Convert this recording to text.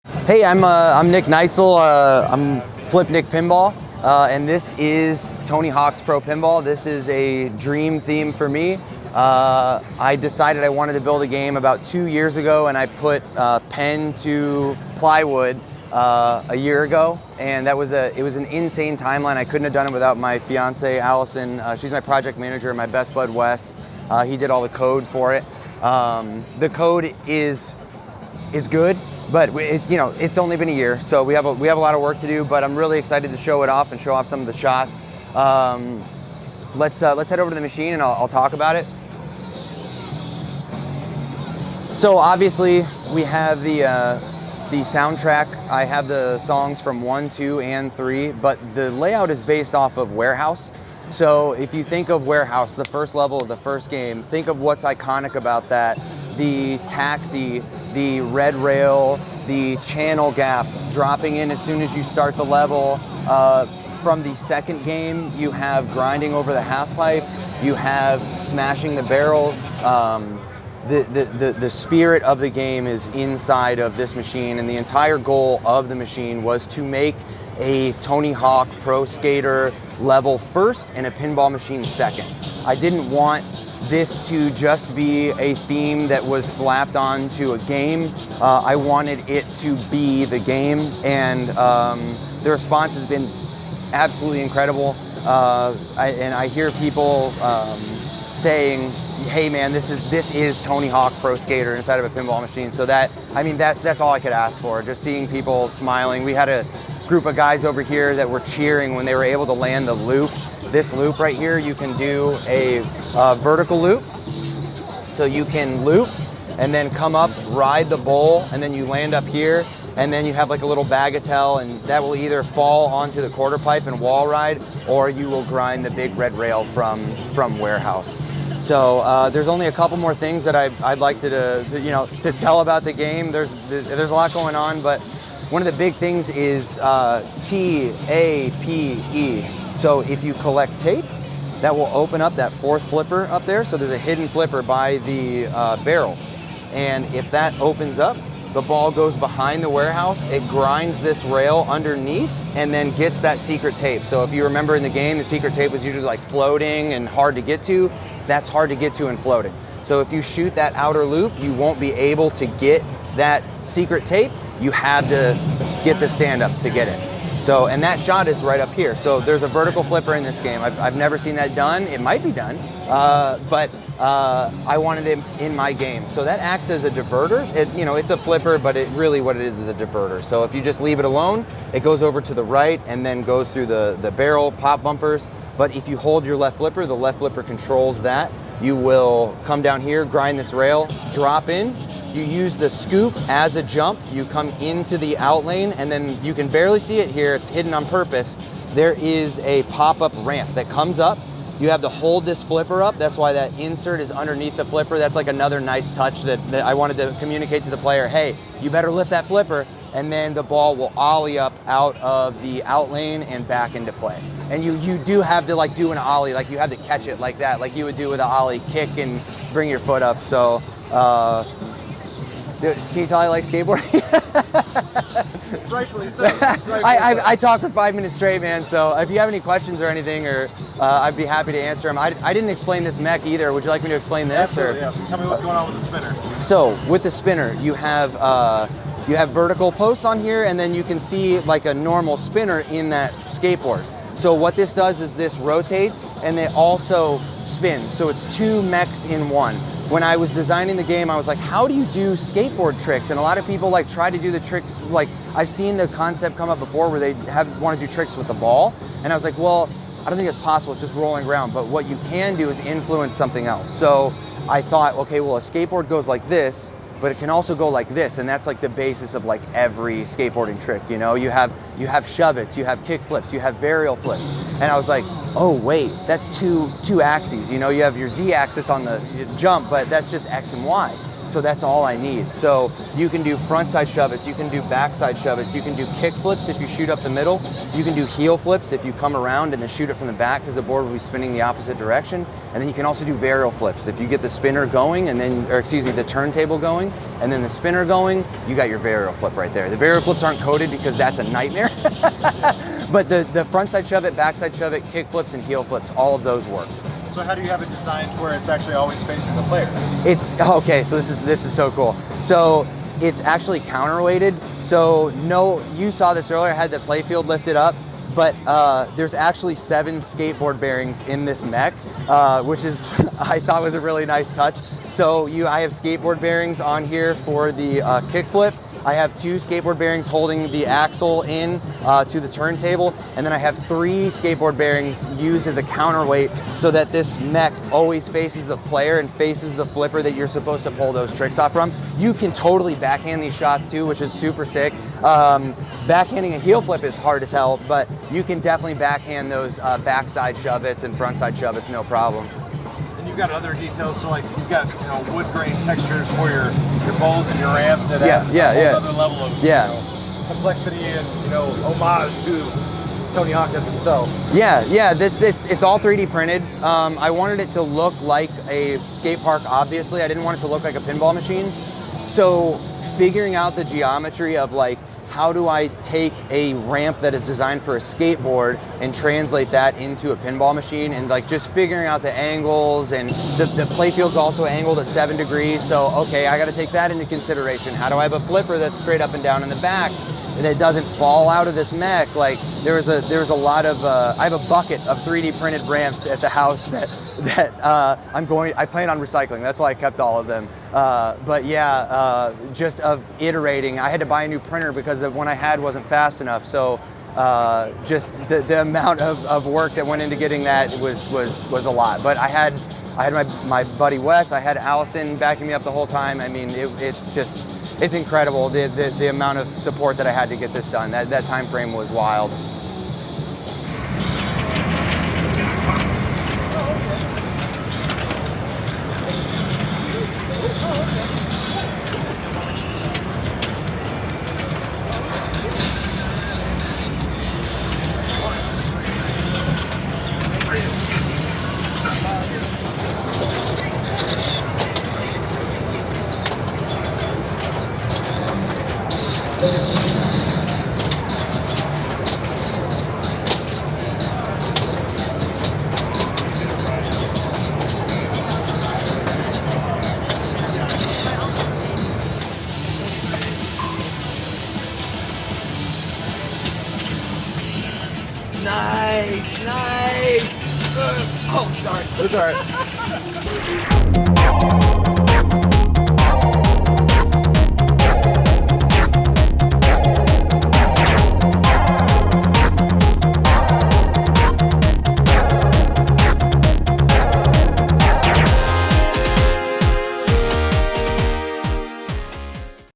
Hey, I'm Nick Neitzel. I'm Flip Nick Pinball, and this is Tony Hawk's Pro Pinball. This is a dream theme for me. I decided I wanted to build a game about 2 years ago, and I put pen to plywood a year ago, and it was an insane timeline. I couldn't have done it without my fiance Allison. She's my project manager, my best bud Wes. He did all the code for it. The code is good, but it's only been a year, so we have a lot of work to do. But I'm really excited to show it off and show off some of the shots. Let's head over to the machine and I'll talk about it. So obviously we have the soundtrack. I have the songs from 1, 2, and 3, but the layout is based off of Warehouse. So if you think of Warehouse, the first level of the first game, think of what's iconic about that. The taxi, the red rail, the channel gap dropping in as soon as you start the level. From the second game, you have grinding over the half pipe, you have smashing the barrels. The spirit of the game is inside of this machine, and the entire goal of the machine was to make a Tony Hawk Pro Skater level first and a pinball machine second. I didn't want this to just be a theme that was slapped onto a game. I wanted it to be the game, and the response has been absolutely incredible. And I hear people saying, hey man, this is Tony Hawk Pro Skater inside of a pinball machine. So that's all I could ask for, just seeing people smiling. We had a group of guys over here that were cheering when they were able to land the loop. This loop right here, you can do a vertical loop. So you can loop and then come up, ride the bowl, and then you land up here, and then you have like a little bagatelle, and that will either fall onto the quarter pipe and wall ride, or you will grind the big red rail from Warehouse. So there's only a couple more things that I'd like to tell about the game. There's a lot going on, but one of the big things is TAPE. So if you collect tape, that will open up that fourth flipper up there. So there's a hidden flipper by the barrels. And if that opens up, the ball goes behind the Warehouse, it grinds this rail underneath, and then gets that secret tape. So if you remember in the game, the secret tape was usually like floating and hard to get to. That's hard to get to and floating. So if you shoot that outer loop, you won't be able to get that secret tape. You have to get the stand-ups to get it. So, and that shot is right up here. So there's a vertical flipper in this game. I've never seen that done. It might be done, but I wanted it in my game. So that acts as a diverter. It's a flipper, but really what it is a diverter. So if you just leave it alone, it goes over to the right and then goes through the barrel pop bumpers. But if you hold your left flipper, the left flipper controls that. You will come down here, grind this rail, drop in. You use the scoop as a jump. You come into the out lane, and then you can barely see it here. It's hidden on purpose. There is a pop-up ramp that comes up. You have to hold this flipper up. That's why that insert is underneath the flipper. That's like another nice touch that I wanted to communicate to the player. Hey, you better lift that flipper, and then the ball will ollie up out of the out lane and back into play. And you do have to like do an ollie, like you have to catch it like that, like you would do with an ollie, kick and bring your foot up. So, dude, can you tell I like skateboarding? Rightfully so. I talked for 5 minutes straight, man. So if you have any questions or anything, or I'd be happy to answer them. I didn't explain this mech either. Would you like me to explain this? Absolutely, yeah. Tell me what's going on with the spinner. So with the spinner, you have vertical posts on here, and then you can see like a normal spinner in that skateboard. So what this does is this rotates, and it also spins. So it's 2 mechs in one. When I was designing the game, I was like, how do you do skateboard tricks? And a lot of people like try to do the tricks, like I've seen the concept come up before where they want to do tricks with the ball. And I was like, well, I don't think it's possible, it's just rolling around. But what you can do is influence something else. So I thought, okay, well, a skateboard goes like this, but it can also go like this, and that's like the basis of like every skateboarding trick. You have shove-its, you have kick flips, you have varial flips. And I was like, oh wait, that's two axes. You have your Z axis on the jump, but that's just X and Y. So that's all I need. So you can do front side shove-its, you can do back side shove-its, you can do kick flips if you shoot up the middle, you can do heel flips if you come around and then shoot it from the back because the board will be spinning the opposite direction. And then you can also do varial flips. If you get the spinner going and then, or excuse me, the turntable going and then the spinner going, you got your varial flip right there. The varial flips aren't coded because that's a nightmare. But the front side shove it, back side shove it, kick flips and heel flips, all of those work. So how do you have it designed where it's actually always facing the player? It's okay. So this is so cool. So it's actually counterweighted. So no, you saw this earlier. I had the playfield lifted up, but there's actually 7 skateboard bearings in this mech, which is I thought was a really nice touch. So I have skateboard bearings on here for the kickflip. I have 2 skateboard bearings holding the axle in to the turntable, and then I have 3 skateboard bearings used as a counterweight so that this mech always faces the player and faces the flipper that you're supposed to pull those tricks off from. You can totally backhand these shots too, which is super sick. Backhanding a heel flip is hard as hell, but you can definitely backhand those backside shove-its and frontside shove-its, no problem. You've got other details, so like you've got wood grain textures for your bowls and your ramps that add a whole other level of complexity and homage to Tony Hawk as itself. Yeah, it's all 3D printed. I wanted it to look like a skate park. Obviously, I didn't want it to look like a pinball machine. So figuring out the geometry of like, how do I take a ramp that is designed for a skateboard and translate that into a pinball machine, and like just figuring out the angles, and the playfield's also angled at 7 degrees. So, okay, I got to take that into consideration. How do I have a flipper that's straight up and down in the back that doesn't fall out of this mech? Like there's a lot of, I have a bucket of 3D printed ramps at the house that I plan on recycling. That's why I kept all of them. But yeah, just of iterating. I had to buy a new printer because the one I had wasn't fast enough. So just the amount of work that went into getting that was a lot. But I had my buddy Wes, I had Allison backing me up the whole time. I mean, it's incredible the amount of support that I had to get this done. That time frame was wild. Nice. Oh, sorry. It's all right.